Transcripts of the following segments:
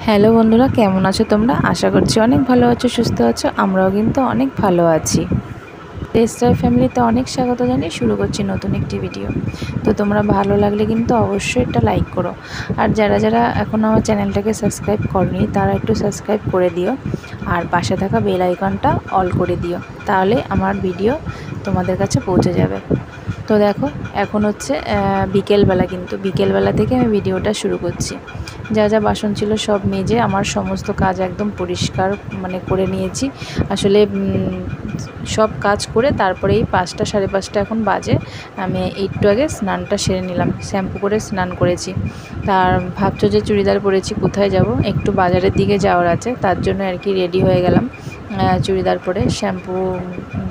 Hello বন্ধুরা, কেমন আছো তোমরা? আশা করছি অনেক ভালো আছো, সুস্থ আছো। আমরাও কিন্তু অনেক ভালো আছি। টেস্টার ফ্যামিলিতে অনেক স্বাগত জানিয়ে শুরু করছি নতুন একটি ভিডিও। তো তোমরা ভালো লাগলে কিন্তু অবশ্যই একটা লাইক করো, আর যারা যারা এখনও আমার চ্যানেলটাকে সাবস্ক্রাইব করনি তারা একটু সাবস্ক্রাইব করে দিও, আর পাশে থাকা বেল আইকনটা অল করে দিও, তাহলে আমার ভিডিও তোমাদের কাছে পৌঁছে যাবে। তো দেখো, এখন হচ্ছে বিকেলবেলা, কিন্তু বিকেলবেলা থেকে আমি ভিডিওটা শুরু করছি। যা যা বাসন ছিল সব মেজে আমার সমস্ত কাজ একদম পরিষ্কার করে নিয়েছি। আসলে সব কাজ করে তারপরে এই 5টা সাড়ে 5টা এখন বাজে, আমি একটু আগে স্নানটা সেরে নিলাম, শ্যাম্পু করে স্নান করেছি। তার ভাবছো যে চুড়িদার পরেছি, কোথায় যাব? একটু বাজারের দিকে যাওয়ার আছে, তার জন্য আর কি রেডি হয়ে গেলাম চুড়িদার পরে। শ্যাম্পু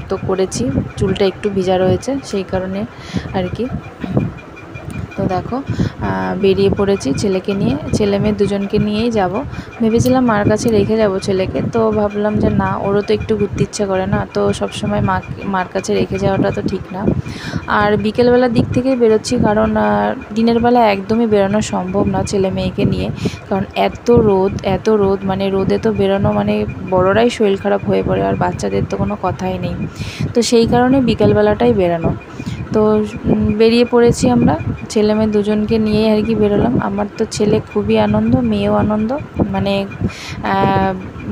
তো করেছি, চুলটা একটু ভিজা রয়েছে সেই কারণে আর কি। তো দেখো, বেরিয়ে পড়েছি ছেলেকে নিয়ে, ছেলে মেয়ে দুজনকে নিয়েই যাব। ভেবেছিলাম মার কাছে রেখে যাব ছেলেকে, তো ভাবলাম যে না, ওরও তো একটু ঘুরতে ইচ্ছা করে না, তো সবসময় মার কাছে রেখে যাওয়াটা তো ঠিক না। আর বিকেলবেলার দিক থেকেই বেরোচ্ছি, কারণ দিনের বেলা একদমই বেরোনো সম্ভব না ছেলে মেয়েকে নিয়ে, কারণ এত রোদ, মানে রোদে তো বেরোনো মানে বড়রাই শরীর খারাপ হয়ে পড়ে, আর বাচ্চাদের তো কোনো কথাই নেই। তো সেই কারণে বিকেলবেলাটাই বেরোনো। তো বেরিয়ে পড়েছি আমরা, ছেলে মেয়ে দুজনকে নিয়েই আর কি বেরোলাম। আমার তো ছেলে খুবই আনন্দ, মেয়েও আনন্দ, মানে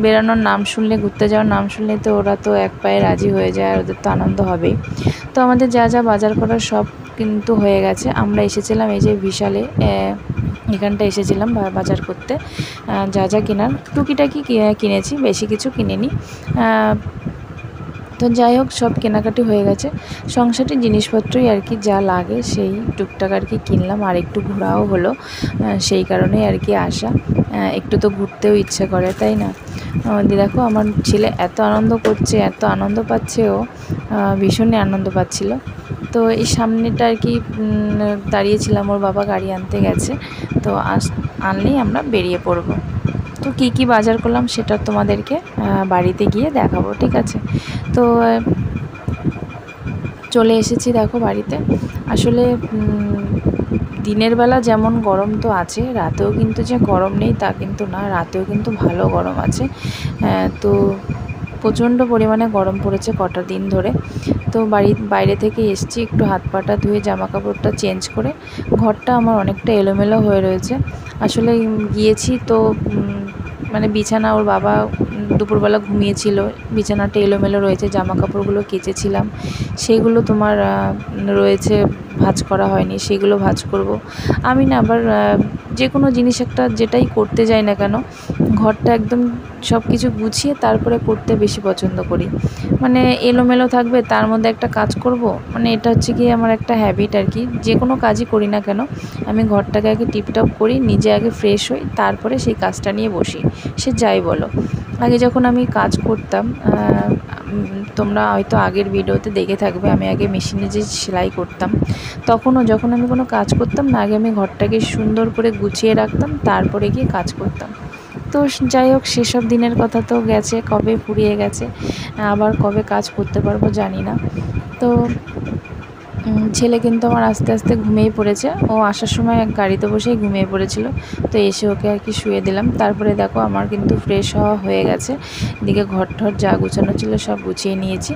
বেরোনোর নাম শুনলে, ঘুরতে যাওয়ার নাম শুনলে তো ওরা তো এক পায়ে রাজি হয়ে যায়, আর ওদের তো আনন্দ হবেই। তো আমাদের যা যা বাজার করার সব কিন্তু হয়ে গেছে। আমরা এসেছিলাম এই যে বিশালে, এখানটা এসেছিলাম বাজার করতে। যা যা কেনার টুকিটাকি কিনেছি, বেশি কিছু কিনিনি। তো যাই হোক, সব কেনাকাটি হয়ে গেছে। সংসারের জিনিসপত্রই আর কি যা লাগে সেই টুকটাক আর কি কিনলাম, আর একটু ঘোরাও হলো, সেই কারণেই আর কি আসা। একটু তো ঘুরতেও ইচ্ছে করে, তাই না? দেখো, আমার ছেলে এত আনন্দ করছে, এত আনন্দ পাচ্ছে, ও ভীষণই আনন্দ পাচ্ছিল। তো এই সামনেটা আর কি দাঁড়িয়েছিলাম, ওর বাবা গাড়ি আনতে গেছে, তো আনলেই আমরা বেরিয়ে পড়বো। তো কী কী বাজার করলাম সেটা তোমাদেরকে বাড়িতে গিয়ে দেখাবো, ঠিক আছে? তো চলে এসেছি দেখো বাড়িতে। আসলে দিনের বেলা যেমন গরম তো আছে, রাতেও কিন্তু যে গরম নেই তা কিন্তু না, রাতেও কিন্তু ভালো গরম আছে। তো প্রচণ্ড পরিমাণে গরম পড়েছে কটা দিন ধরে। তো বাইরে থেকে এসছি, একটু হাত পাটা ধুয়ে জামা কাপড়টা চেঞ্জ করে। ঘরটা আমার অনেকটা এলোমেলো হয়ে রয়েছে। আসলে গিয়েছি তো মানে বিছানা, ওর বাবা দুপুরবেলা ঘুমিয়েছিল, বিছানাটা এলোমেলো রয়েছে, জামা কাপড়গুলো কেচেছিলাম সেগুলো তোমার রয়েছে, ভাঁজ করা হয়নি, সেগুলো ভাঁজ করব। আমি না আবার যে কোনো জিনিস একটা যেটাই করতে যাই না কেন, ঘরটা একদম সব কিছু গুছিয়ে তারপরে করতে বেশি পছন্দ করি। মানে এলোমেলো থাকবে, তার মধ্যে একটা কাজ করব, মানে এটা হচ্ছে কি আমার একটা হ্যাবিট আর কি। যে কোনো কাজই করি না কেন, আমি ঘরটাকে আগে টিপটপ করি, নিজে আগে ফ্রেশ হই, তারপরে সেই কাজটা নিয়ে বসি, সে যাই বলো। আগে যখন আমি কাজ করতাম, তোমরা হয়তো আগের ভিডিওতে দেখে থাকবে, আমি আগে মেশিনে যে সেলাই করতাম, তখনও যখন আমি কোনো কাজ করতাম না, আগে আমি ঘরটাকে সুন্দর করে গুছিয়ে রাখতাম, তারপরে গিয়ে কাজ করতাম। তো যাই হোক, সেসব দিনের কথা তো গেছে, কবে ফুরিয়ে গেছে, আবার কবে কাজ করতে পারবো জানি না। তো ছেলে কিন্তু আমার আস্তে আস্তে ঘুমিয়ে পড়েছে, ও আসার সময় গাড়িতে বসেই ঘুমিয়ে পড়েছিল। তো এসে ওকে আর কি শুয়ে দিলাম। তারপরে দেখো, আমার কিন্তু ফ্রেশ হওয়া হয়ে গেছে, এদিকে ঘর ঠর যা গুছানো ছিল সব গুছিয়ে নিয়েছি।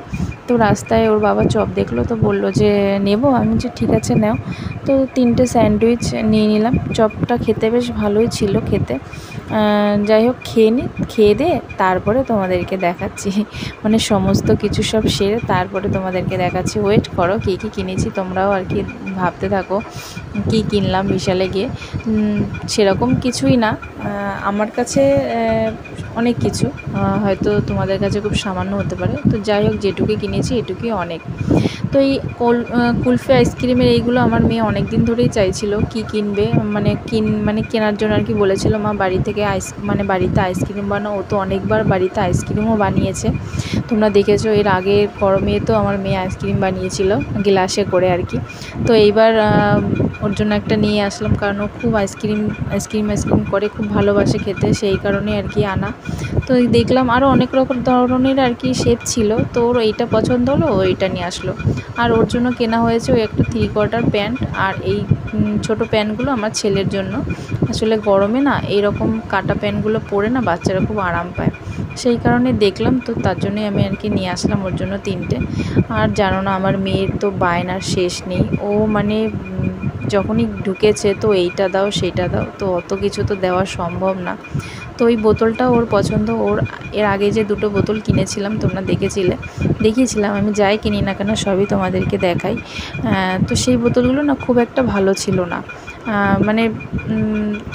তো রাস্তায় ওর বাবা চপ দেখলো, তো বললো যে নেবো, আমি যে ঠিক আছে নাও। তো 3টে স্যান্ডউইচ নিয়ে নিলাম, চপটা খেতে বেশ ভালোই ছিল খেতে। যাই হোক, খেয়ে দিয়ে তারপরে তোমাদেরকে দেখাচ্ছি, মানে সমস্ত কিছু সব সেরে তারপরে তোমাদেরকে দেখাচ্ছি। ওয়েট করো, কী কী কিনেছি তোমরাও আর কি ভাবতে থাকো কী কিনলাম বিশালে গিয়ে। সেরকম কিছুই না, আমার কাছে অনেক কিছু, হয়তো তোমাদের কাছে খুব সামান্য হতে পারে। তো যাই হোক, যেটুকুই কিনেছি এটুকুই অনেক। তো এই কুলফি আইসক্রিমের এইগুলো আমার মেয়ে অনেক দিন ধরেই চাইছিল, কি কিনবে, মানে কেনার জন্য আর কি বলেছিল, মা বাড়ি থেকে বাড়িতে আইসক্রিম বানাও। ও তো অনেকবার বাড়িতে আইসক্রিমও বানিয়েছে, তোমরা দেখেছো এর আগে গরমে তো আমার মেয়ে আইসক্রিম বানিয়েছিল গ্লাসে করে আর কি। তো এইবার ওর জন্য একটা নিয়ে আসলাম, কারণ ও খুব আইসক্রিম করে, খুব ভালোবাসে খেতে, সেই কারণে আর কি আনা। তো দেখলাম আরও অনেক রকম ধরনের আর কি শেপ ছিল, তো ওর এইটা পছন্দ হলো, ও এইটা নিয়ে আসলো। আর ওর জন্য কেনা হয়েছে ওই একটা 3/4 প্যান্ট, আর এই ছোটো প্যান্টগুলো আমার ছেলের জন্য, আসলে গরমে না এইরকম কাটা প্যান্টগুলো পরে না বাচ্চারা খুব আরাম পায়, সেই কারণে দেখলাম, তো তার জন্যই আমি আর কি নিয়ে আসলাম ওর জন্য 3টে। আর জানো না আমার মেয়ের তো বায়নার শেষ নেই, ও মানে যখনই ঢুকেছে তো এইটা দাও সেইটা দাও, তো অত কিছু তো দেওয়া সম্ভব না। তো ওই বোতলটা ওর পছন্দ, ওর এর আগে যে 2টো বোতল কিনেছিলাম তোমরা দেখিয়েছিলাম, আমি যাই কিনি না কেন সবই তোমাদেরকে দেখাই। তো সেই বোতলগুলো না খুব একটা ভালো ছিল না, মানে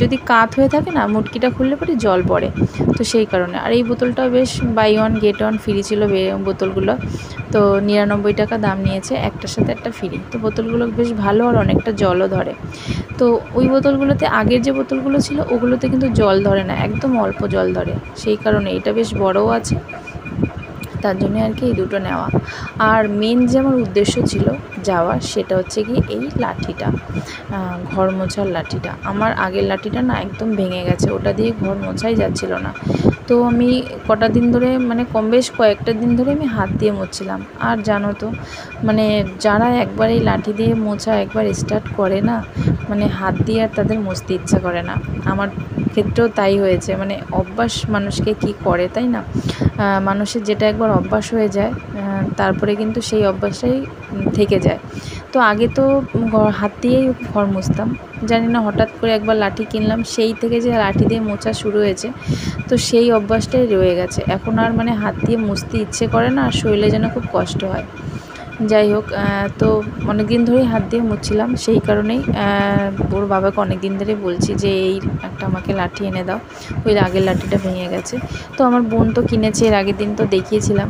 যদি কাত হয়ে থাকে না মুটকিটা খুললে পরে জল পড়ে, তো সেই কারণে। আর এই বোতলটাও বেশ buy one get one free ছিল বোতলগুলো, তো 99 টাকা দাম নিয়েছে, একটার সাথে একটা ফ্রি। তো বোতলগুলো বেশ ভালো আর অনেকটা জলও ধরে। তো ওই বোতলগুলোতে আগের যে বোতলগুলো ছিল ওগুলোতে কিন্তু জল ধরে না, একদম অল্প জল ধরে, সেই কারণে এটা বেশ বড়ও আছে, তার জন্য আর কি এই 2টো নেওয়া। আর মেন যে আমার উদ্দেশ্য ছিল যাওয়ার সেটা হচ্ছে কি এই লাঠিটা, ঘর মোছার লাঠিটা। আমার আগের লাঠিটা না একদম ভেঙে গেছে, ওটা দিয়ে ঘর মোছাই যাচ্ছিল না। তো আমি কটা দিন ধরে মানে কম বেশ কয়েকটা দিন ধরে আমি হাত দিয়ে মুছছিলাম। আর জানো তো মানে যারা একবার এই লাঠি দিয়ে মোছা একবার স্টার্ট করে না, মানে হাত দিয়ে আর তাদের মুছতে ইচ্ছা করে না। আমার ক্ষেত্রেও তাই হয়েছে, মানে অভ্যাস মানুষকে কি করে, তাই না? মানুষের যেটা একবার অভ্যাস হয়ে যায় তারপরে কিন্তু সেই অভ্যাসটাই থেকে যায়। তো আগে তো হাত দিয়েই ঘর মুছতাম, জানি না হঠাৎ করে একবার লাঠি কিনলাম, সেই থেকে যে লাঠি দিয়ে মোছা শুরু হয়েছে, তো সেই অভ্যাসটাই রয়ে গেছে। এখন আর মানে হাত দিয়ে মুছতে ইচ্ছে করে না, আর শরীরে যেন খুব কষ্ট হয়। যাই হোক, তো অনেক দিন ধরেই হাত দিয়ে মুছছিলাম, সেই কারণেই ওর বাবাকে অনেক দিন ধরে বলছি যে এই একটা আমাকে লাঠি এনে দাও, ওই আগের লাঠিটা ভেঙে গেছে। তো আমার বোন তো কিনেছে, এর আগের দিন তো দেখিয়েছিলাম,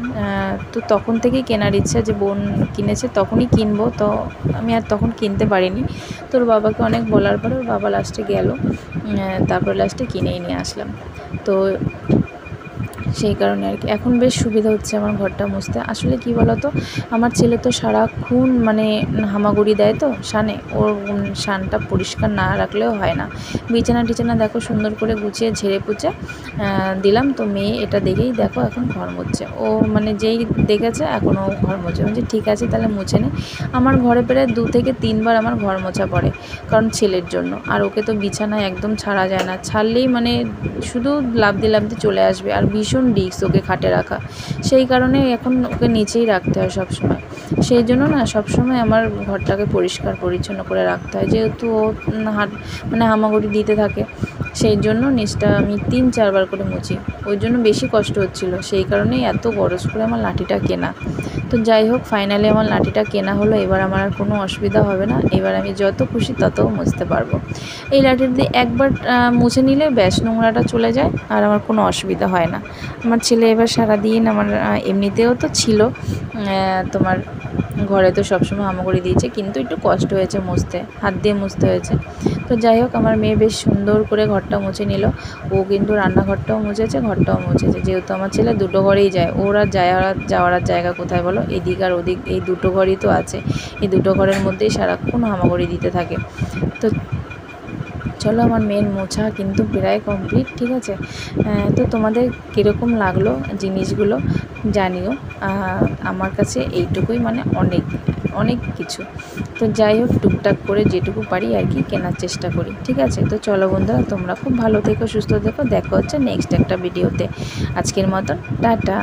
তো তখন থেকেই কেনার ইচ্ছা, যে বোন কিনেছে তখনই কিনবো, তো আমি আর তখন কিনতে পারিনি। তো ওর বাবাকে অনেক বলার পরে ওর বাবা লাস্টে গেল, তারপর লাস্টে কিনেই নিয়ে আসলাম। তো সেই কারণে আর কি এখন বেশ সুবিধা হচ্ছে আমার ঘরটা মুছতে। আসলে কি বলো তো, আমার ছেলে তো সারাক্ষণ মানে হামাগুড়ি দেয়, তো সানে ওর সানটা পরিষ্কার না রাখলেও হয় না। বিছানা টিছানা দেখো সুন্দর করে গুছিয়ে ঝেড়ে পুছে দিলাম, তো মেয়ে এটা দেখেই দেখো এখন ঘর মুছছে। ও মানে যেই দেখেছে এখন ও ঘর মুছে, বলছে ঠিক আছে তাহলে মুছে নে। আমার ঘরে প্রায় 2 থেকে 3 বার আমার ঘর মোছা পড়ে, কারণ ছেলের জন্য। আর ওকে তো বিছানায় একদম ছাড়া যায় না, ছাড়লেই মানে শুধু লাফতে চলে আসবে, আর ভীষণ রিস্ক ওকে খাটে রাখা, সেই কারণে এখন ওকে নিচেই রাখতে হয় সব সময়। সেই জন্য না সবসময় আমার ঘরটাকে পরিষ্কার পরিচ্ছন্ন করে রাখতে হয়, যেহেতু ও মানে হামাগুড়ি দিতে থাকে, সেই জন্য নিচটা আমি 3-4 বার করে মুছি। ওই জন্য বেশি কষ্ট হচ্ছিল, সেই কারণেই এত গরজ করে আমার লাঠিটা কেনা। তো যাই হোক ফাইনালি আমার লাঠিটা কেনা হলো, এবার আমার আর কোনো অসুবিধা হবে না, এবার আমি যত খুশি তত মুছতে পারবো। এই লাঠিটা দিয়ে একবার মুছে নিলে ব্যাস নোংরাটা চলে যায়, আর আমার কোনো অসুবিধা হয় না। আমার ছেলে এবার সারাদিন আমার এমনিতেও তো ছিল তোমার ঘরে তো সবসময় হামাগুড়ি দিয়েছে, কিন্তু একটু কষ্ট হয়েছে মুছতে, হাত দিয়ে মুছতে হয়েছে। তো যাই হোক আমার মেয়ে বেশ সুন্দর করে ঘরটা মুছে নিল, ও কিন্তু রান্নাঘরটাও মুছেছে, ঘরটাও মুছেছে, যেহেতু আমার ছেলে 2টো ঘরেই যায়, ওর আর যাওয়ার আর জায়গা কোথায় বলো, এদিক আর ওদিক এই 2টো ঘরই তো আছে, এই 2টো ঘরের মধ্যেই সারাক্ষণ হামাগুড়ি দিতে থাকে। তো চলো আমার মেয়ের মোছা কিন্তু প্রায় কমপ্লিট, ঠিক আছে। তো তোমাদের কীরকম লাগলো জিনিসগুলো জানিও, আমার কাছে এইটুকুই মানে অনেক অনেক কিছু। তো যাই হোক টুকটাক করে যেটুকু পারি আর কি কেনার চেষ্টা করি, ঠিক আছে। তো চলো বন্ধুরা তোমরা খুব ভালো থেকো, সুস্থ থেকো, দেখা হচ্ছে নেক্সট একটা ভিডিওতে। আজকের মতন টাটা।